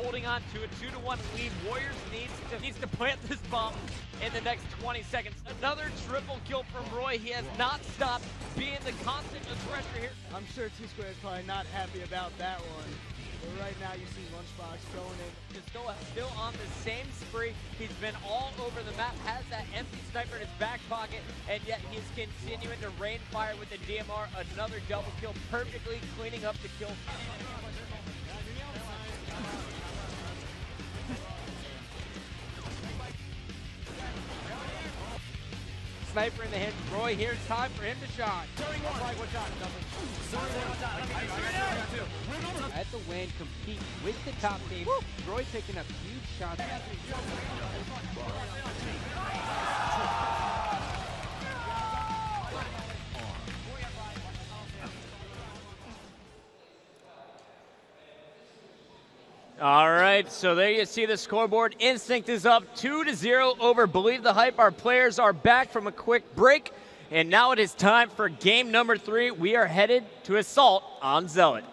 holding on to a 2-1 lead. Warriors needs to plant this bomb in the next 20 seconds. Another triple kill from Roy. He has not stopped being the constant aggressor here. I'm sure Tsquared is probably not happy about that one. But right now you see Lunchbox going in. Pistola still on the same spree. He's been all over the map, has that empty sniper in his back pocket, and yet he's continuing to rain fire with the DMR. Another double kill, perfectly cleaning up the kill. Sniper in the hands of Roy. Here's time for him to shine. At the win, compete with the top team. Roy picking up huge shots. All right, so there you see the scoreboard. Instinct is up 2-0 over Believe the Hype. Our players are back from a quick break, and now it is time for game number 3. We are headed to Assault on Zealot.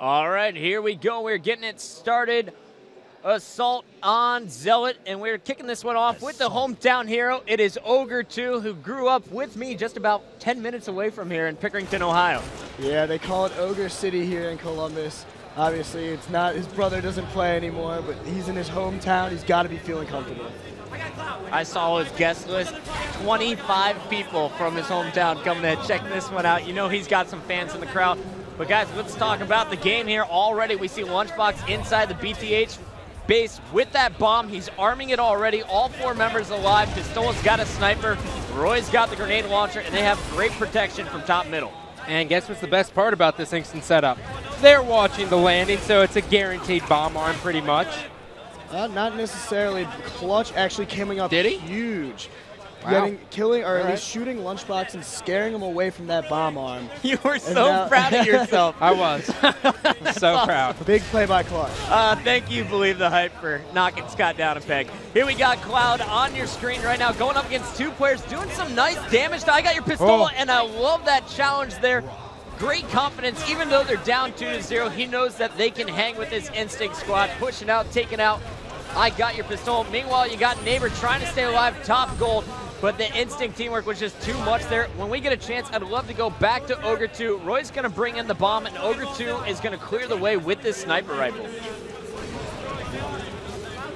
All right, here we go. We're getting it started. Assault on Zealot, and we're kicking this one off with the hometown hero. It is Ogre 2, who grew up with me just about 10 minutes away from here in Pickerington, Ohio. Yeah, they call it Ogre City here in Columbus. Obviously, it's not, his brother doesn't play anymore, but he's in his hometown. He's got to be feeling comfortable. I saw his guest list, 25 people from his hometown coming to check this one out. You know he's got some fans in the crowd. But guys, let's talk about the game here. Already we see Lunchbox inside the BTH base with that bomb. He's arming it already. All 4 members alive. Pistola's got a sniper. Roy's got the grenade launcher, and they have great protection from top middle. And guess what's the best part about this instant setup? They're watching the landing, so it's a guaranteed bomb arm pretty much. Not necessarily. Clutch actually coming up Did he? huge. Wow. Killing, or at least shooting Lunchbox and scaring him away from that bomb arm. You were so proud of yourself. I was. So proud. Big play by Clutch. Thank you, Believe the Hype, for knocking Scott down a peg. Here we got Cloud on your screen right now, going up against 2 players, doing some nice damage. I got your Pistola, and I love that challenge there. Great confidence, even though they're down 2-0. He knows that they can hang with this Instinct squad, pushing out, taking out. I got your Pistola. Meanwhile, you got Neighbor trying to stay alive, top gold. But the Instinct teamwork was just too much there. When we get a chance, I'd love to go back to Ogre 2. Roy's going to bring in the bomb, and Ogre 2 is going to clear the way with this sniper rifle.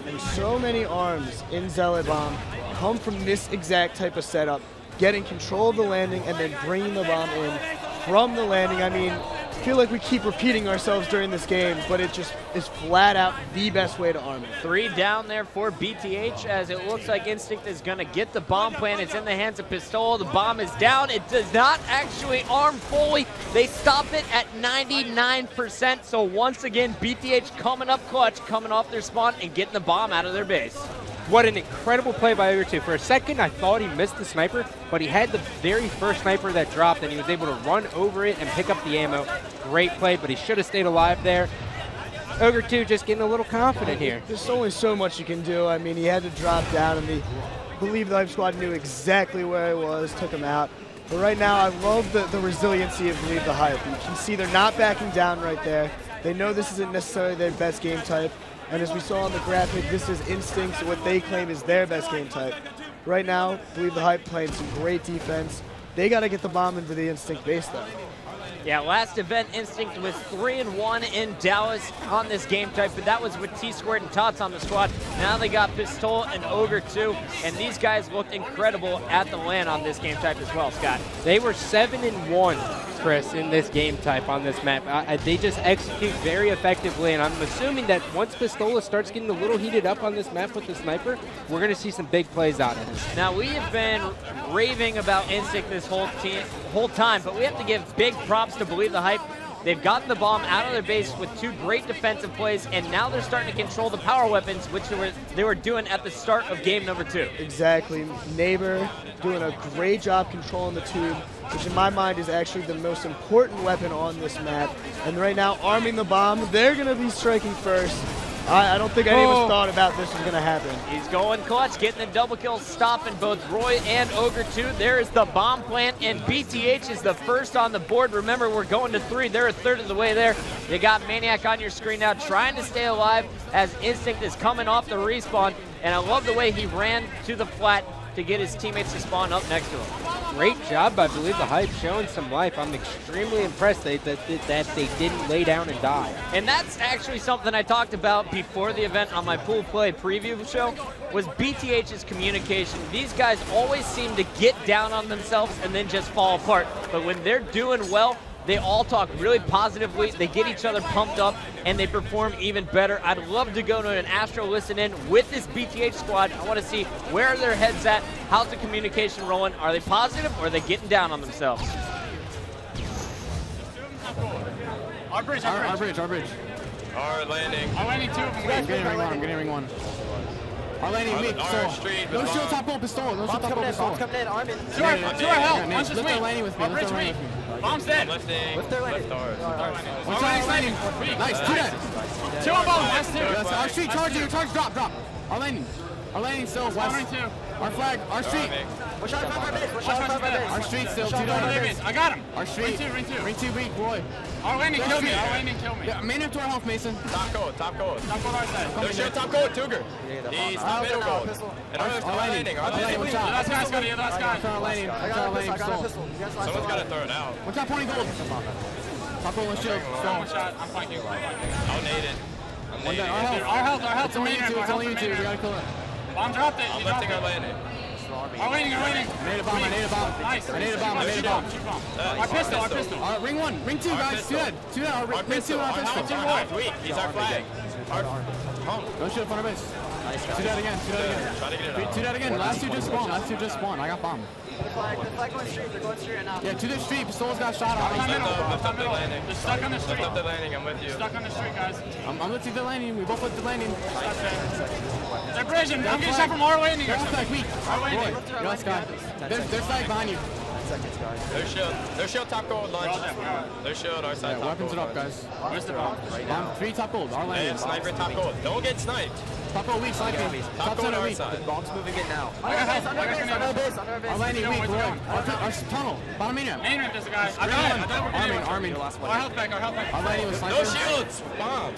And so many arms in Zealot Bomb come from this exact type of setup, getting control of the landing and then bringing the bomb in from the landing. I mean, I feel like we keep repeating ourselves during this game, but it just is flat out the best way to arm it. 3 down there for BTH, as it looks like Instinct is going to get the bomb plan. It's in the hands of Pistola. The bomb is down. It does not actually arm fully. They stop it at 99%. So once again, BTH coming up clutch, coming off their spawn and getting the bomb out of their base. What an incredible play by Ogre 2. For a second, I thought he missed the sniper, but he had the very first sniper that dropped, and he was able to run over it and pick up the ammo. Great play, but he should have stayed alive there. Ogre 2 just getting a little confident here. There's only so much you can do. I mean, he had to drop down, and the Believe the Hype squad knew exactly where he was, took him out. But right now, I love the resiliency of Believe the Hype. You can see they're not backing down right there. They know this isn't necessarily their best game type. And as we saw on the graphic, this is Instinct, what they claim is their best game type. Right now, Believe the Hype playing some great defense. They got to get the bomb into the Instinct base, though. Yeah, last event, Instinct was 3-1 in Dallas on this game type, but that was with Tsquared and Tots on the squad. Now they got Pistola and Ogre 2, and these guys looked incredible at the LAN on this game type as well, Scott. They were 7-1, Chris, in this game type on this map. They just execute very effectively, and I'm assuming that once Pistola starts getting a little heated up on this map with the sniper, we're going to see some big plays out of this. Now, we have been raving about Instinct this whole time, but we have to give big props to Believe the Hype. They've gotten the bomb out of their base with 2 great defensive plays, and now they're starting to control the power weapons, which they were doing at the start of game number 2. Exactly. Neighbor doing a great job controlling the tube, which in my mind is actually the most important weapon on this map. And right now, arming the bomb, they're going to be striking first. I don't think any of us thought about this was going to happen. He's going clutch, getting the double kill, stopping both Roy and Ogre 2. There is the bomb plant, and BTH is the first on the board. Remember, we're going to 3. They're a third of the way there. You got Maniac on your screen now trying to stay alive as Instinct is coming off the respawn. And I love the way he ran to the flat to get his teammates to spawn up next to him. Great job by Believe the Hype, showing some life. I'm extremely impressed that they didn't lay down and die. And that's actually something I talked about before the event on my pool play preview show, was BTH's communication. These guys always seem to get down on themselves and then just fall apart. But when they're doing well, they all talk really positively, they get each other pumped up, and they perform even better. I'd love to go to an Astro listen-in with this BTH squad. I want to see where are their heads at, how's the communication rolling, are they positive, or are they getting down on themselves? Our bridge. Our landing. Our landing 2 of them. I'm getting ring 1. Our landing weak. No shield top goal Pistola. No shield top goal Pistola. To our help. Punch this Lift their weak. landing with me. Our bridge weak. Bomb's dead. Lift their landing. Watch out, landing. Nice, 2 dead. 2 on bomb. Last 2. Our street, charge, drop. Our landing still west. Our flag, our street. Our street still, 2 dead. I got him. Our street. Ring 2. Ring 2 weak, Roy. Our landing killed me. Yeah, main up to our health, Mason. Top goal. Top goal our side. No shield, top goal, Tuger. He's top middle goal. And our landing. Watch out. Last guy's got it. Last guy. Our landing. Pistol. Someone's got to throw it out. What's that pointing gold? Top goal and shield. One shot. I'm flanking. I'll nade it. Our health. It's only you two. We gotta kill it. Bomb dropped it. I'm lifting our landing. Our landing. I need a bomb. Nice. I need a bomb. Our pistol. Ring 1. Ring 2, guys. 2 dead. 2 dead. Ring 2 on our pistol. Our weak. He's our flag. Don't shoot up on our base. 2 dead again. Try to get it out. 2 dead again. Last 2 just spawn. I got bomb. The flag going straight. They're going straight right now. Yeah, to the street. Pistola's got shot on. Lift up the landing. They're stuck on the street. Lift up the landing. I'm with you. Stuck on the street, guys. I'm lifting the landing. We both lift the landing. They're bridging. I'm getting shot from our landing. They're flag weak. landing. Roy, you're last guy. They're flag behind you. Their shield top gold, lunch. Their shield, our side Yeah, top weapons gold. it up, guys. Where's the bomb? Bomb 3 top gold. Our landing. And sniper top gold. Don't get sniped. Top gold weak. Sniping. Top Top gold center our weak. side. Bomb's moving in now. Under base. Our landing weak. Roy. Our tunnel. Bottom main ramp. Main ramp is the guy. I got it. Arming. Our health back. Our landing was No sniper. shields. Bomb.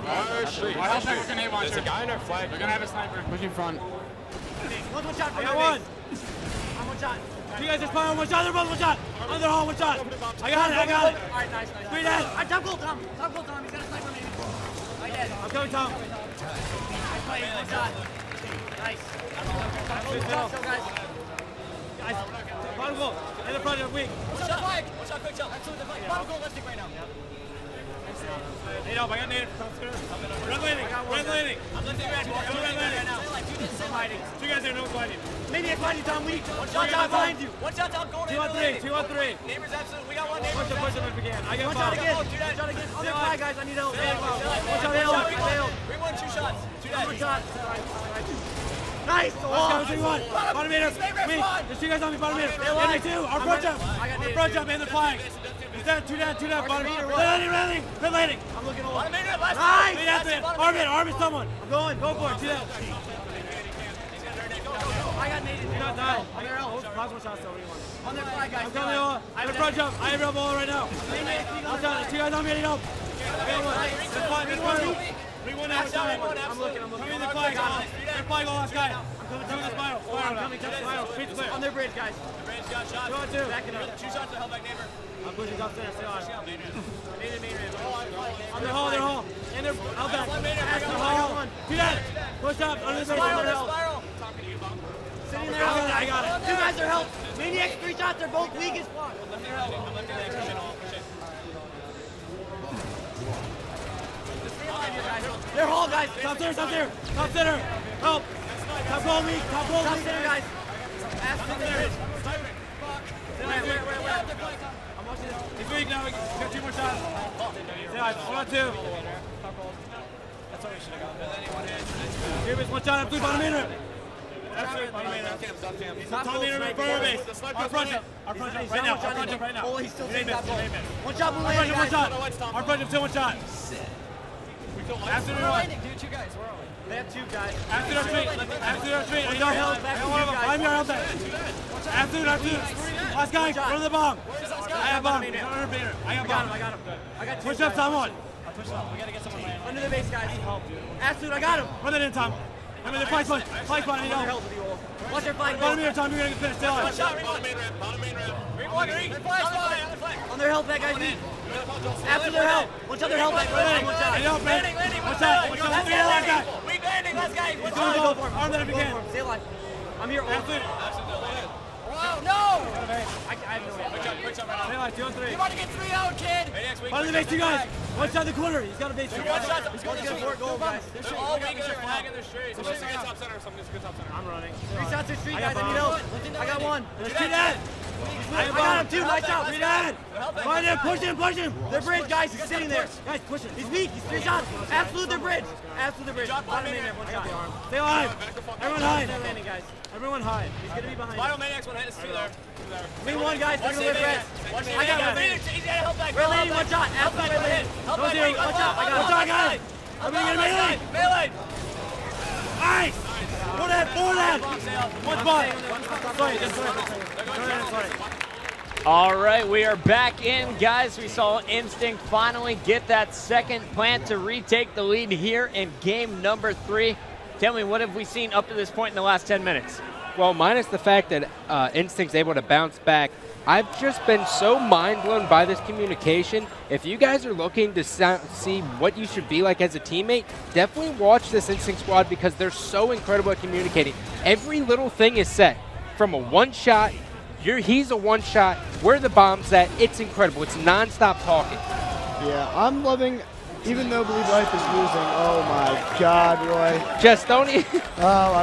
Our street. Our health back with grenade launcher. There's a guy in our flag. They're gonna have a sniper. Pushing front. One shot. I got one. I'm one shot. You guys just fire one shot. They're both one shot. On their hall, one shot. I got it. All right, nice. 3 dead. I top goal, Tom. Top goal, Tom. He's got a sniper maybe. I dead. I'm coming, Tom. Nice play. One shot. Nice. One shot, so guys. Guys, bottom goal. In the front of the week. One shot, flag. One shot, quick shot. Absolutely the flag. Bottom goal, let's take right now. Nade up. I got Naded. Red landing. Red landing. I'm lifting red. Two red landing right now. Two guys there, no fighting. Maybe I find you, Tom. Weak. One shot, Tom, behind you. One shot, Tom. Goal. 2 on 3. 2 on 3. Neighbors absolutely. We got one neighbor. Push him if we can. I got One shot bomb. again. One shot again. On the flag, guys. I need help. One shot. Bring 1, 2 shots. 2 dead. One shot. Nice. Let's go. 3-1. Bottom meter. Weak. There's 2 guys on me. Bottom meter. Enemy 2. Our front jump. Our front jump and the flag. He's dead. 2 dead. 2 dead. Bottom meter. Landing. Red landing. I'm looking over. Nice. Lead after it. Arm it. Someone. I'm going. Go for it. 2 dead. I got Naded. You're not dying. I got L. Possible shots though. On their flag, guys. I'm telling you all. I'm in front jump. I have real ball right now. I'm telling you. 2 guys on me. I need help. There's one. Bring 1 at a time. I'm looking. Come in the flag. They're flying all last guy. I'm coming to the spiral. I'm coming to the spiral. Street clear. On their bridge, guys. The range got shot. 2 on 2. Back it up. 2 shots to help back neighbor. I'm pushing upstairs. Stay on. Main ramp. On their hall. And they're out back. Their hall. 2 dead. Push up. Under the Spiral. Sitting there. I got it. 2 guys are help. Maniacs 3 shots. They're both weak as fuck. They're hall, guys. Top center. Help. Top goal weak. Top center, guys. Ask them there. Where? I'm watching this. He's weak now. We got 2 more shots. Stay alive. 1 on 2. That's what we should have got. Here is 1 shot. Blue bottom meter. Absolutely. Bottom meter. Top meter in front of base. Our front jump. Our front jump right now. Our front jump right now. Oh, he's still taking that ball. 1 shot, blue lane, guys. 1 shot. Our front jump, still 1 shot. After we run. Dude, 2 guys. Where are we? They have 2 guys. After their treat. After their treat. I know help. I'm your help back. After. Last guy. Run the bomb. I have bomb. I got him. I got 2. Push up, Tom 1. Push up. We gotta get someone right. Under the base, guys. Absolute, I got him. Run that in, Tom. I mean, the fly spot. I need help. Watch their flying. Bottom here, Tom. You're gonna get finished. Stay alive. Bottom main ramp. On their health back, guys. After their health. Watch out their health back. One shot. Landing. One shot. Last guy. Weak landing. Last guy. He's going to go for him. Arm that if you can. Stay alive. I'm here. Absolute. Wow, no! I have no idea. Stay alive. 2 on 3. You're about to get 3 out, kid. Bottom of the base, 2 guys. 1 shot in the corner. He's got a base. He's going to get 4 goals, guys. They're all weak. They're flagging their straight. Someone's to get top center. I'm running. 3 shots to street, guys. I need help. I got 1. Let's do that. I got him, 2. Nice out. Read that. Find him. Push him. Their bridge, guys. He's sitting there. Guys, push him. He's weak. He's 3 shots. Absolute their bridge. Absolute their bridge. Bottom in there. 1 shot. Stay alive. Everyone hide. They're landing, guys. Everyone hide. He's going to be behind. Biomaniacs 1 hit. It's 2 there. Wing 1, guys. They're going to live red. I got 1. He's got help back. We're landing 1 shot. Absolute red lane. Help back. Watch out. I got 1 shot, guys. I'm going to get a melee. Melee. Nice. 4 that. 1 spot. Sorry. All right, we are back in, guys. We saw Instinct finally get that second plant to retake the lead here in game number 3. Tell me, what have we seen up to this point in the last 10 minutes? Well, minus the fact that Instinct's able to bounce back, I've just been so mind blown by this communication. If you guys are looking to see what you should be like as a teammate, definitely watch this Instinct squad because they're so incredible at communicating. Every little thing is set from a 1 shot. He's a 1 shot. Where the bomb's at, it's incredible. It's non-stop talking. Yeah, I'm loving, even though Believe Life is losing. Oh my God, Roy. Just don't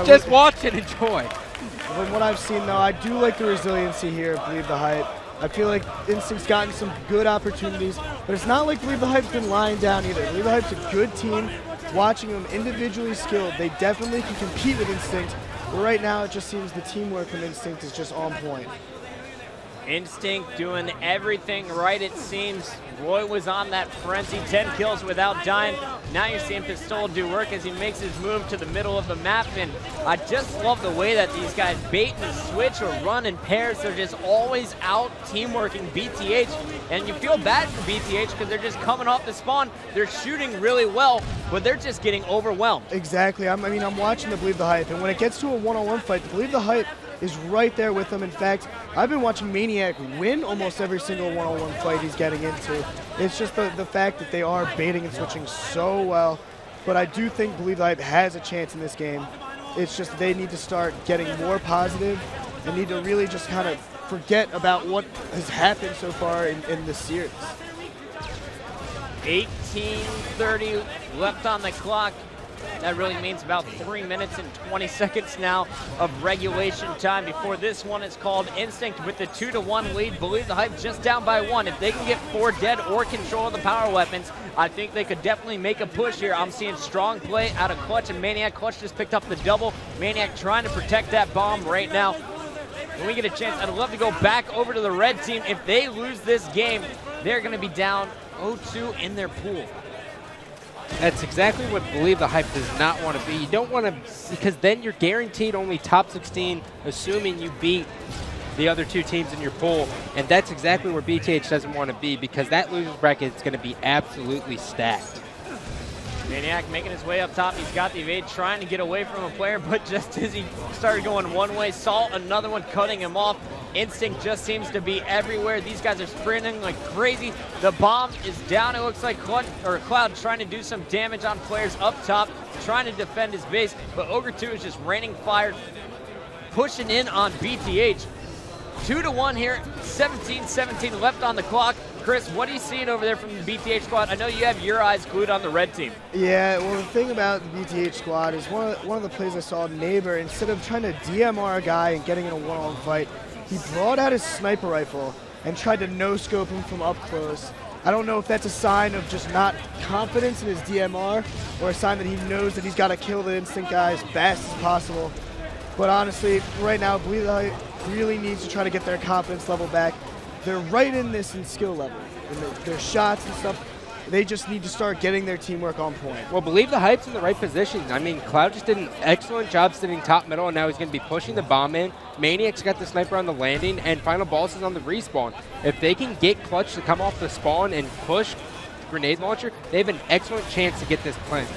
just watch and enjoy. From what I've seen, though, I do like the resiliency here of Believe the Hype. I feel like Instinct's gotten some good opportunities, but it's not like Believe the Hype's been lying down either. Believe the Hype's a good team. Watching them individually skilled, they definitely can compete with Instinct. But right now, it just seems the teamwork from Instinct is just on point. Instinct doing everything right, it seems. Roy was on that frenzy, 10 kills without dying. Now you're seeing Pistola do work as he makes his move to the middle of the map, and I just love the way that these guys bait and switch or run in pairs. They're just always out teamworking BTH, and you feel bad for BTH because they're just coming off the spawn. They're shooting really well, but they're just getting overwhelmed. Exactly. I'm watching the Believe the Hype, and when it gets to a one-on-one fight, the Believe the Hype is right there with them. In fact, I've been watching Maniac win almost every single one-on-one fight he's getting into. It's just the fact that they are baiting and switching so well. But I do think Believe the Hype has a chance in this game. It's just they need to start getting more positive and need to really just kind of forget about what has happened so far in this series. 18:30 left on the clock. That really means about 3 minutes and 20 seconds now of regulation time before this one is called. Instinct with the 2-1 lead. Believe the Hype just down by 1. If they can get 4 dead or control of the power weapons, I think they could definitely make a push here. I'm seeing strong play out of Clutch and Maniac. Clutch just picked up the double. Maniac trying to protect that bomb right now. When we get a chance, I'd love to go back over to the red team. If they lose this game, they're going to be down 0-2 in their pool. That's exactly what Believe the Hype does not want to be. You don't want to, because then you're guaranteed only top 16, assuming you beat the other 2 teams in your pool. And that's exactly where BTH doesn't want to be, because that losers bracket is going to be absolutely stacked. Maniac making his way up top. He's got the evade, trying to get away from a player, but just as he started going one way, saw another one cutting him off. Instinct just seems to be everywhere. These guys are sprinting like crazy. The bomb is down. It looks like Cloud trying to do some damage on players up top, trying to defend his base, but Ogre 2 is just raining fire, pushing in on BTH. 2-1 here, 17-17 left on the clock. Chris, what are you seeing over there from the BTH squad? I know you have your eyes glued on the red team. Yeah, well, the thing about the BTH squad is one of the plays I saw, Neighbor, instead of trying to DMR a guy and getting in a one-on-one fight, he brought out his sniper rifle and tried to no-scope him from up close. I don't know if that's a sign of just not confidence in his DMR or a sign that he knows that he's got to kill the instinct guy as fast as possible. But honestly, right now, Believe the Hype really needs to try to get their confidence level back. They're right in this in skill level. And their shots and stuff, they just need to start getting their teamwork on point. Well, Believe the Hype's in the right position. I mean, Cloud just did an excellent job sitting top middle, and now he's going to be pushing the bomb in. Maniac's got the sniper on the landing, and Final Boss is on the respawn. If they can get Clutch to come off the spawn and push grenade launcher, they have an excellent chance to get this plant.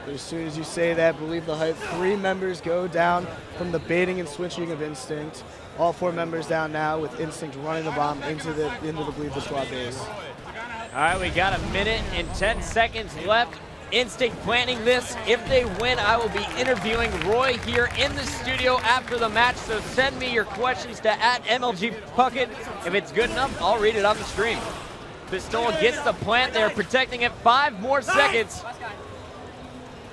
As soon as you say that, Believe the Hype, 3 members go down from the baiting and switching of Instinct. All 4 members down now with Instinct running the bomb into the Believe the Squad base. All right, we got 1 minute and 10 seconds left. Instinct planning this. If they win, I will be interviewing Roy here in the studio after the match, so send me your questions to @MLGPuckett. If it's good enough, I'll read it on the stream. Pistola gets the plant. They're protecting it. 5 more seconds.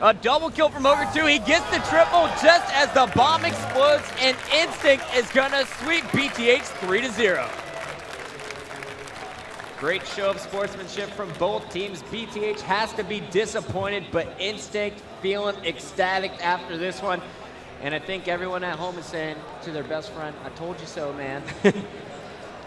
A double kill from Ogre 2. He gets the triple just as the bomb explodes, and Instinct is going to sweep BTH 3-0. Great show of sportsmanship from both teams. BTH has to be disappointed, but Instinct feeling ecstatic after this one. And I think everyone at home is saying to their best friend, I told you so, man.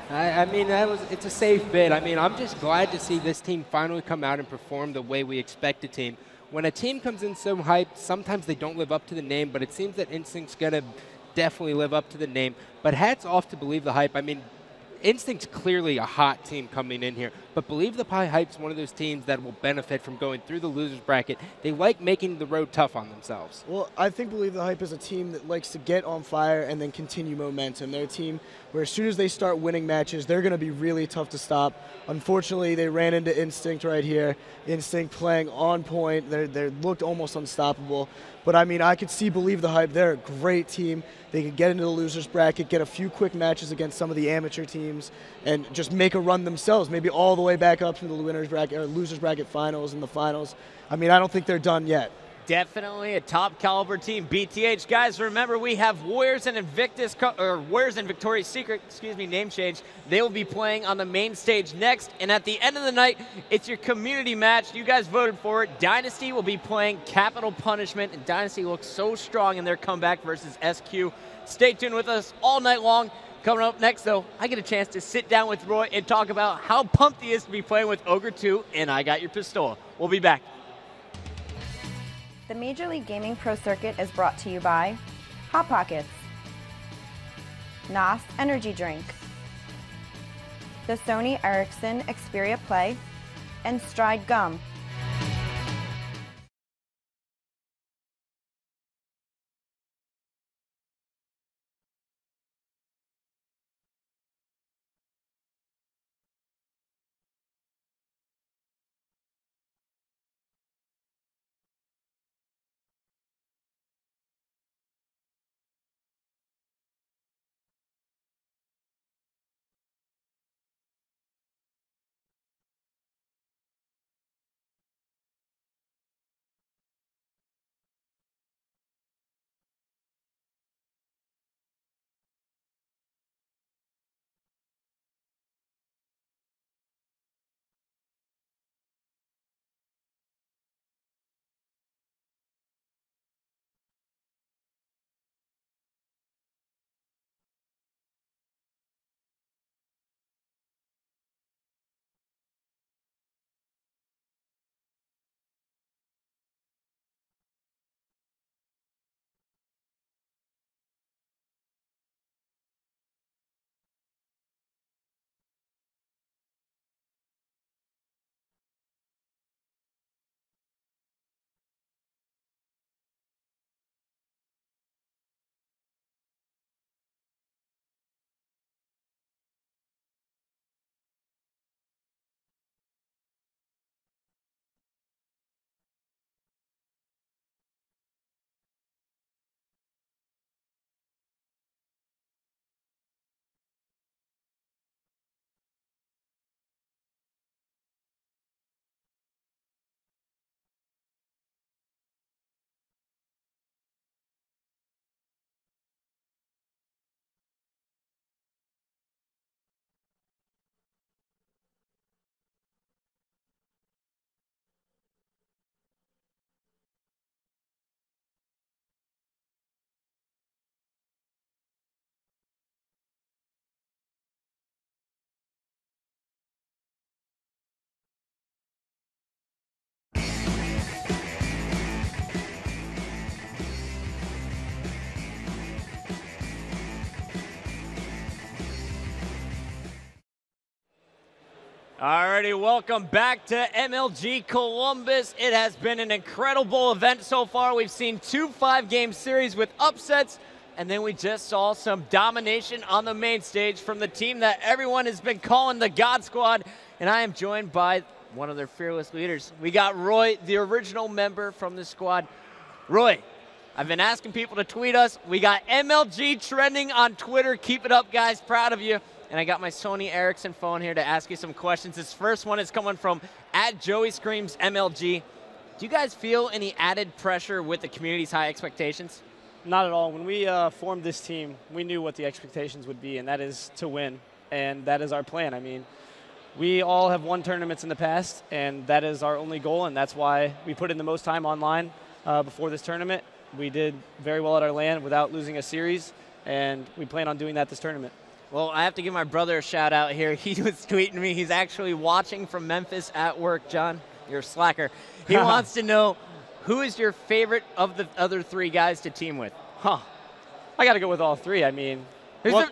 I mean, it's a safe bid. I mean, I'm just glad to see this team finally come out and perform the way we expect a team. When a team comes in so hyped, sometimes they don't live up to the name, but it seems that Instinct's going to definitely live up to the name. But hats off to Believe the Hype. I mean, Instinct's clearly a hot team coming in here, but Believe the Hype's one of those teams that will benefit from going through the losers bracket. They like making the road tough on themselves. Well, I think Believe the Hype is a team that likes to get on fire and then continue momentum. They're a team where as soon as they start winning matches, they're going to be really tough to stop. Unfortunately, they ran into Instinct right here. Instinct playing on point. They looked almost unstoppable. But I mean, I could see Believe the Hype. They're a great team. They could get into the losers bracket, get a few quick matches against some of the amateur teams, and just make a run themselves, maybe all the way back up to the winners bracket or losers bracket finals and the finals. I mean, I don't think they're done yet. Definitely a top caliber team. BTH, guys, remember we have Warriors and Invictus, or Warriors and Victoria's Secret, excuse me, name change. They will be playing on the main stage next, and at the end of the night, it's your community match. You guys voted for it. Dynasty will be playing Capital Punishment, and Dynasty looks so strong in their comeback versus SQ. Stay tuned with us all night long. Coming up next, though, I get a chance to sit down with Roy and talk about how pumped he is to be playing with Ogre 2, and I Got Your Pistola. We'll be back. The Major League Gaming Pro Circuit is brought to you by Hot Pockets, NOS Energy Drink, the Sony Ericsson Xperia Play, and Stride Gum. Alrighty, welcome back to MLG Columbus. It has been an incredible event so far. We've seen 2 5-game series with upsets, and then we just saw some domination on the main stage from the team that everyone has been calling the God Squad, and I am joined by one of their fearless leaders. We got Roy, the original member from the squad. Roy, I've been asking people to tweet us. We got MLG trending on Twitter. Keep it up, guys. Proud of you. And I got my Sony Ericsson phone here to ask you some questions. This first one is coming from @JoeyScreamsMLG. Do you guys feel any added pressure with the community's high expectations? Not at all. When we formed this team, we knew what the expectations would be, and that is to win. And that is our plan. I mean, we all have won tournaments in the past, and that is our only goal, and that's why we put in the most time online before this tournament. We did very well at our LAN without losing a series, and we plan on doing that this tournament. Well, I have to give my brother a shout out here. He was tweeting me. He's actually watching from Memphis at work. John, you're a slacker. He wants to know, who is your favorite of the other 3 guys to team with? I got to go with all 3. I mean, no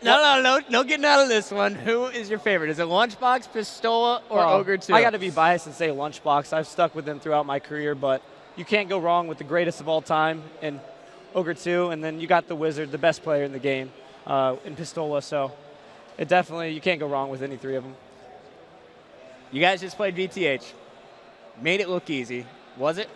getting out of this one. Who is your favorite? Is it Lunchbox, Pistola, or Ogre 2? I got to be biased and say Lunchbox. I've stuck with them throughout my career, but you can't go wrong with the greatest of all time in Ogre 2, and then you got the Wizard, the best player in the game, in Pistola, so it definitely, you can't go wrong with any 3 of them. You guys just played VTH. Made it look easy. Was it?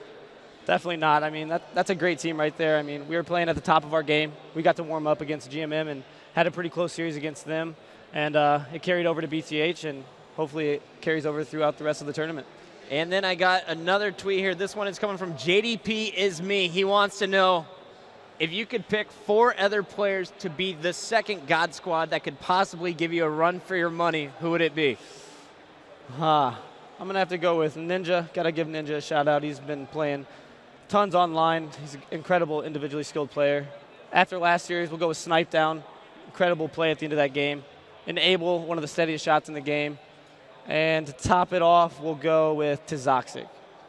Definitely not. I mean, that's a great team right there. I mean, we were playing at the top of our game. We got to warm up against GMM and had a pretty close series against them. And it carried over to BTH, and hopefully it carries over throughout the rest of the tournament. And then I got another tweet here. This one is coming from JDP is me. He wants to know, if you could pick 4 other players to be the second God Squad that could possibly give you a run for your money, who would it be? I'm going to have to go with Ninja. Got to give Ninja a shout out. He's been playing tons online. He's an incredible individually skilled player. After last series, we'll go with Snipedown. Incredible play at the end of that game. Enable, one of the steadiest shots in the game. And to top it off, we'll go with Tsquared.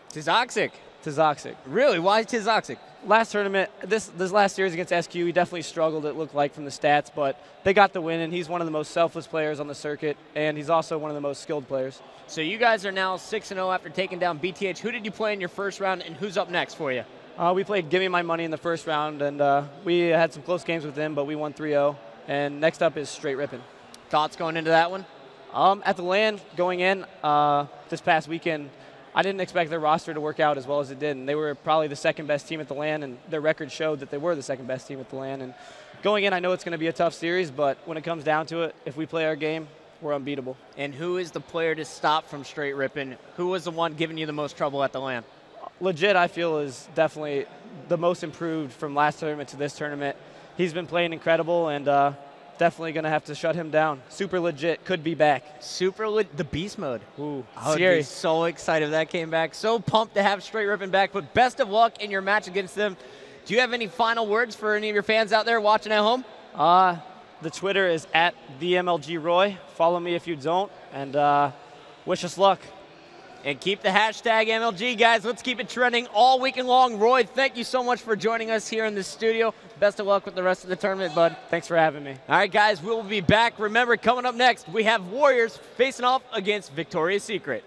Tsquared? Really? Why Tsquared? Last tournament, this last series against SQ, he definitely struggled, it looked like, from the stats, but they got the win, and he's one of the most selfless players on the circuit, and he's also one of the most skilled players. So you guys are now 6-0 after taking down BTH. Who did you play in your first round, and who's up next for you? We played Gimme My Money in the first round, and we had some close games with them, but we won 3-0. And next up is straight Rippin. Thoughts going into that one? At the LAN, going in this past weekend, I didn't expect their roster to work out as well as it did, and they were probably the second best team at the LAN, and their record showed that they were the second best team at the LAN. And going in, I know it's going to be a tough series, but when it comes down to it, if we play our game, we're unbeatable. And who is the player to stop from straight Rippin? Who was the one giving you the most trouble at the LAN? Legit, I feel, is definitely the most improved from last tournament to this tournament. He's been playing incredible, and definitely going to have to shut him down. Super legit, could be back. The beast mode. Ooh, I would be so excited if that came back. So pumped to have straight Rippin back, but best of luck in your match against them. Do you have any final words for any of your fans out there watching at home? The Twitter is @TheMLGRoy. Follow me if you don't, and wish us luck. And keep the hashtag MLG, guys. Let's keep it trending all weekend long. Roy, thank you so much for joining us here in the studio. Best of luck with the rest of the tournament, bud. Thanks for having me. All right, guys, we'll be back. Remember, coming up next, we have Warriors facing off against Victoria's Secret.